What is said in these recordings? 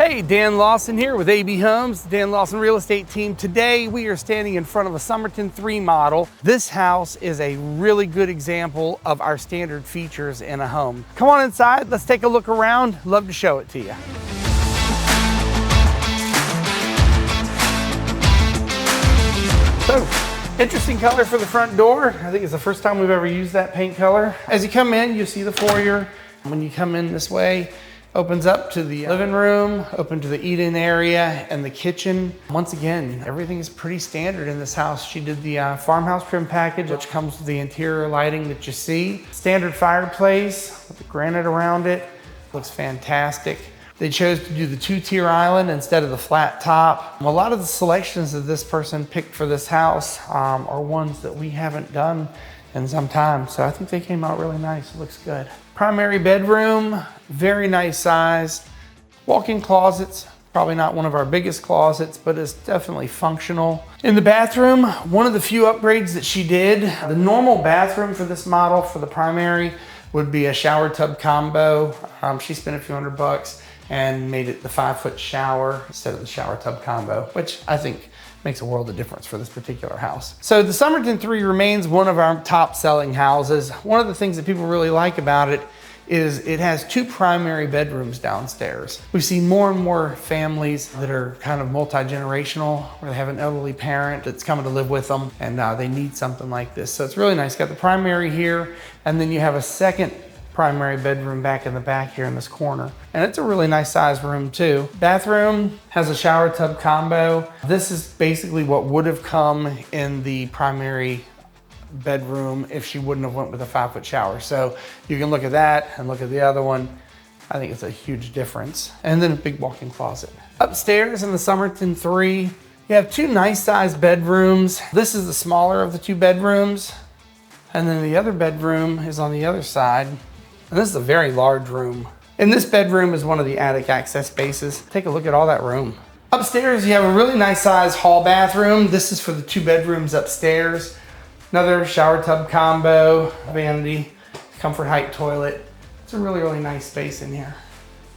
Hey, Dan Lawson here with AB Homes, Dan Lawson Real Estate Team. Today we are standing in front of a Somerton III model. This house is a really good example of our standard features in a home. Come on inside, let's take a look around. Love to show it to you. So, interesting color for the front door. I think it's the first time we've ever used that paint color. As you come in, you'll see the foyer. When you come in this way, opens up to the living room, open to the eat-in area and the kitchen. Once again, everything is pretty standard in this house. She did the farmhouse trim package, which comes with the interior lighting that you see. Standard fireplace with the granite around it. Looks fantastic. They chose to do the two-tier island instead of the flat top. A lot of the selections that this person picked for this house are ones that we haven't done in some time. So I think they came out really nice. It looks good. Primary bedroom, very nice size. Walk-in closets, probably not one of our biggest closets, but it's definitely functional. In the bathroom, one of the few upgrades that she did, the normal bathroom for this model for the primary would be a shower tub combo. She spent a few $100 and made it the 5-foot shower instead of the shower tub combo, which I think makes a world of difference for this particular house. So the Somerton III remains one of our top selling houses. One of the things that people really like about it is it has 2 primary bedrooms downstairs. We've seen more and more families that are kind of multi-generational, where they have an elderly parent that's coming to live with them and they need something like this. So it's really nice. Got the primary here, and then you have a second primary bedroom back in the back here in this corner. And it's a really nice sized room too. Bathroom has a shower tub combo. This is basically what would have come in the primary bedroom if she wouldn't have went with a 5-foot shower. So you can look at that and look at the other one. I think it's a huge difference. And then a big walk-in closet. Upstairs in the Somerton III, you have 2 nice sized bedrooms. This is the smaller of the 2 bedrooms. And then the other bedroom is on the other side. And this is a very large room. And this bedroom is one of the attic access spaces. Take a look at all that room. Upstairs, you have a really nice size hall bathroom. This is for the 2 bedrooms upstairs. Another shower tub combo, vanity, comfort height toilet. It's a really, really nice space in here.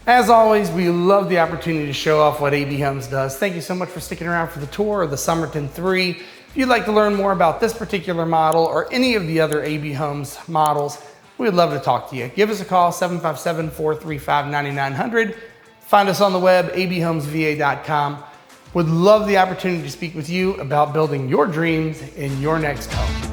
As always, we love the opportunity to show off what AB Homes does. Thank you so much for sticking around for the tour of the Somerton III. If you'd like to learn more about this particular model or any of the other AB Homes models, we'd love to talk to you. Give us a call, 757-435-9900. Find us on the web, abhomesva.com. Would love the opportunity to speak with you about building your dreams in your next home.